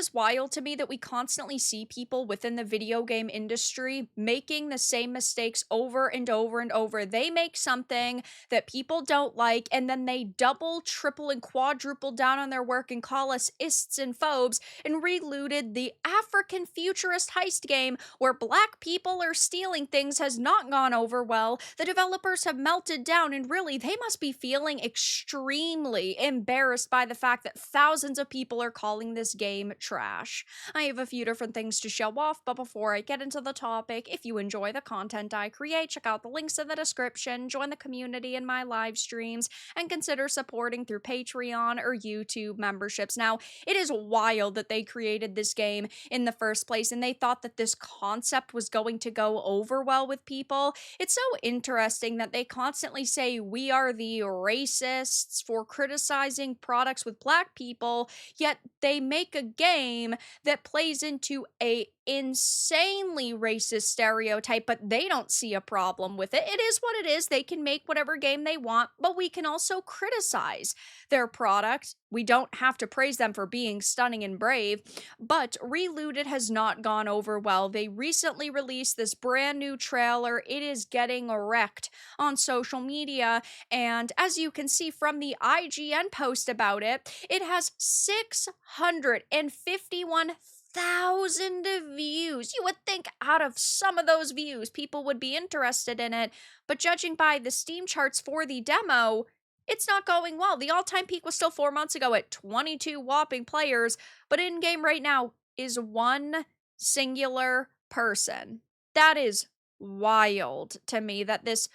is wild to me that we constantly see people within the video game industry making the same mistakes over and over and over. They make something that people don't like, and then they double, triple, and quadruple down on their work and call us ists and phobes. And Relooted, the African futurist heist game where black people are stealing things, has not gone over well. The developers have melted down, and really, they must be feeling extremely embarrassed by the fact that thousands of people are calling this game trash. I have a few different things to show off, but before I get into the topic, if you enjoy the content I create, check out the links in the description, join the community in my live streams, and consider supporting through Patreon or YouTube memberships. Now, it is wild that they created this game in the first place, and they thought that this concept was going to go over well with people. It's so interesting that they constantly say we are the racists for criticizing products with black people, yet they make a game that plays into a insanely racist stereotype, but they don't see a problem with it. It is what it is. They can make whatever game they want, but we can also criticize their product. We don't have to praise them for being stunning and brave, but Relooted has not gone over well. They recently released this brand new trailer. It is getting wrecked on social media, and as you can see from the IGN post about it, it has 651,000 views. You would think out of some of those views, people would be interested in it, but judging by the Steam charts for the demo, it's not going well. The all-time peak was still 4 months ago at 22 whopping players, but in-game right now is one singular person. That is wild to me that this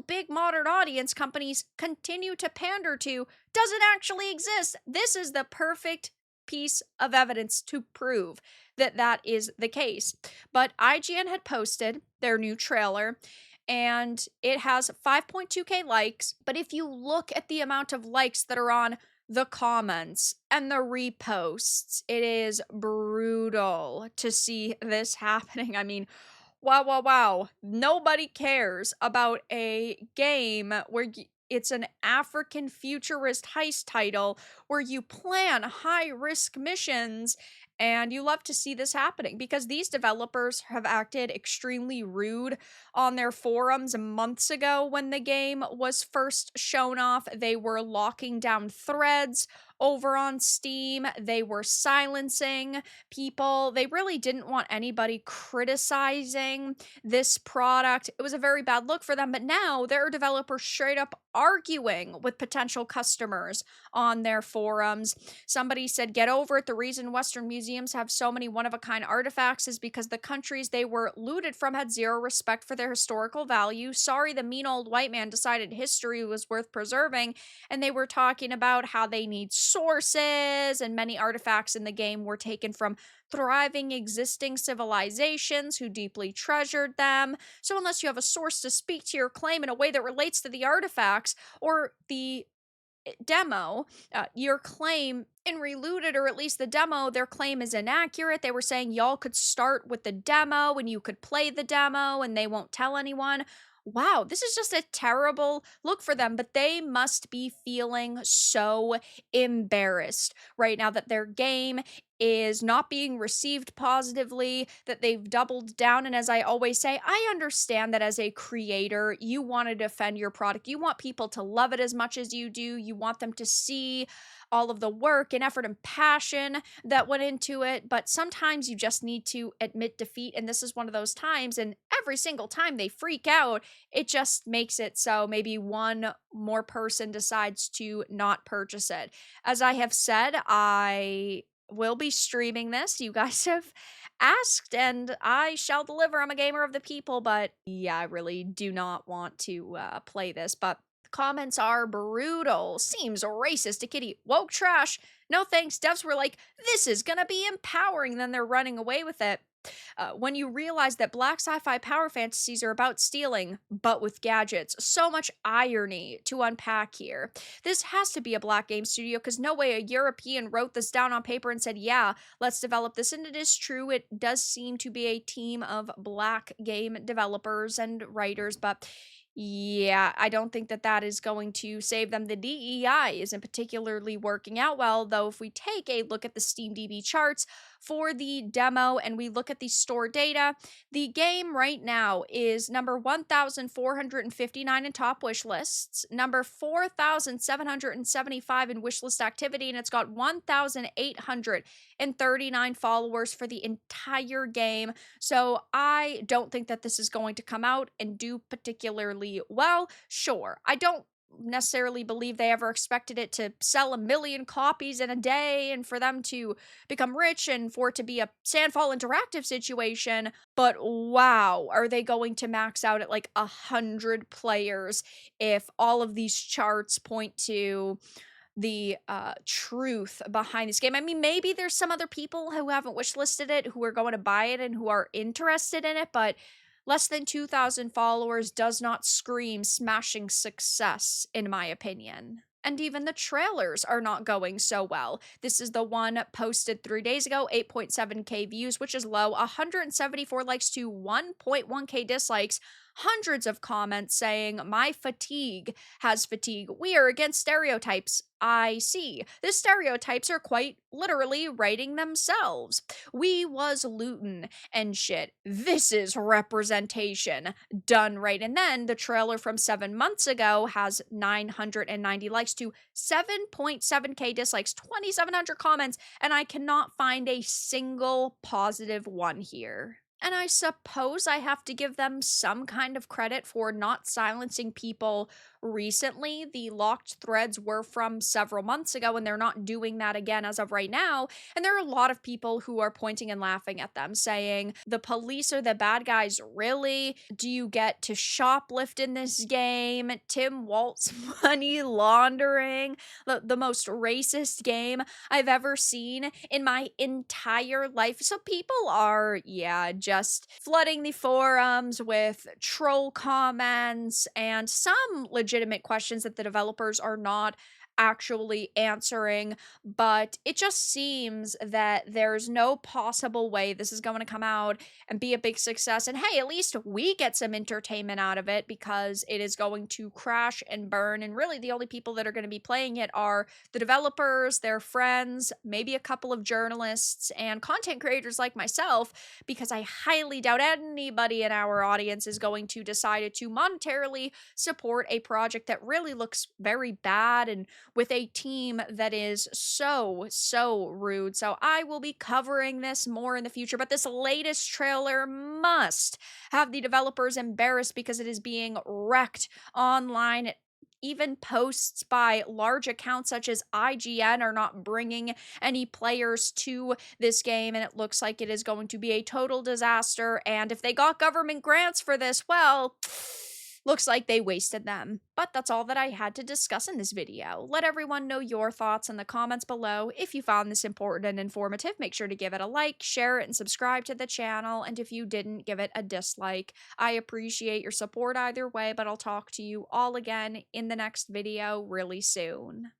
big modern audience companies continue to pander to doesn't actually exist. This is the perfect piece of evidence to prove that that is the case. But IGN had posted their new trailer, and it has 5.2k likes, but if you look at the amount of likes that are on the comments and the reposts, it is brutal to see this happening. I mean, wow. Nobody cares about a game where it's an African futurist heist title where you plan high-risk missions, and you love to see this happening because these developers have acted extremely rude on their forums months ago when the game was first shown off. They were locking down threads over on Steam. They were silencing people. They really didn't want anybody criticizing this product. It was a very bad look for them, but now there are developers straight up arguing with potential customers on their forums. Somebody said, get over it. The reason Western museums have so many one-of-a-kind artifacts is because the countries they were looted from had zero respect for their historical value. Sorry, the mean old white man decided history was worth preserving, and they were talking about how they need sources, and many artifacts in the game were taken from thriving existing civilizations who deeply treasured them. So unless you have a source to speak to your claim in a way that relates to the artifacts or the demo, your claim in Relooted, or at least the demo, their claim is inaccurate. They were saying y'all could start with the demo and you could play the demo and they won't tell anyone. Wow, this is just a terrible look for them, but they must be feeling so embarrassed right now that their game is not being received positively, that they've doubled down. And as I always say, I understand that as a creator, you want to defend your product. You want people to love it as much as you do. You want them to see all of the work and effort and passion that went into it, but sometimes you just need to admit defeat, and this is one of those times, and every single time they freak out, it just makes it so maybe one more person decides to not purchase it. As I have said, I will be streaming this. You guys have asked, and I shall deliver. I'm a gamer of the people, but yeah, I really do not want to play this, but comments are brutal. Seems racist to kitty. Woke trash. No thanks. Devs were like, this is gonna be empowering. Then they're running away with it. When you realize that black sci-fi power fantasies are about stealing, but with gadgets. So much irony to unpack here. This has to be a black game studio, because no way a European wrote this down on paper and said, yeah, let's develop this. And it is true, it does seem to be a team of black game developers and writers, but Yeah, I don't think that that is going to save them. The DEI isn't particularly working out well, though. If we take a look at the SteamDB charts for the demo and we look at the store data, the game right now is number 1,459 in top wish lists, number 4,775 in wish list activity, and it's got 1,839 followers for the entire game. So I don't think that this is going to come out and do particularly well. Sure, I don't necessarily believe they ever expected it to sell 1 million copies in a day and for them to become rich and for it to be a Sandfall interactive situation. But wow, are they going to max out at like 100 players if all of these charts point to the truth behind this game? I mean, maybe there's some other people who haven't wishlisted it who are going to buy it and who are interested in it, but less than 2,000 followers does not scream smashing success, in my opinion. And even the trailers are not going so well. This is the one posted 3 days ago, 8.7k views, which is low, 174 likes to 1.1k dislikes, hundreds of comments saying, "My fatigue has fatigue. We are against stereotypes." I see. The stereotypes are quite literally writing themselves. We was lootin' and shit. This is representation done right. And then the trailer from 7 months ago has 990 likes to 7.7k dislikes, 2,700 comments, and I cannot find a single positive one here. And I suppose I have to give them some kind of credit for not silencing people recently. The locked threads were from several months ago, and they're not doing that again as of right now. And there are a lot of people who are pointing and laughing at them, saying, "The police are the bad guys, really? Do you get to shoplift in this game? Tim Waltz money laundering? The most racist game I've ever seen in my entire life." So people are, yeah, just flooding the forums with troll comments and some legitimate questions that the developers are not actually answering, but it just seems that there's no possible way this is going to come out and be a big success. And hey, at least we get some entertainment out of it because it is going to crash and burn. And really, the only people that are going to be playing it are the developers, their friends, maybe a couple of journalists, and content creators like myself, because I highly doubt anybody in our audience is going to decide to monetarily support a project that really looks very bad and with a team that is so rude. So I will be covering this more in the future, but this latest trailer must have the developers embarrassed because it is being wrecked online. Even posts by large accounts such as IGN are not bringing any players to this game, and it looks like it is going to be a total disaster. And if they got government grants for this, well, looks like they wasted them. But that's all that I had to discuss in this video. Let everyone know your thoughts in the comments below. If you found this important and informative, make sure to give it a like, share it, and subscribe to the channel. And if you didn't, give it a dislike. I appreciate your support either way, but I'll talk to you all again in the next video really soon.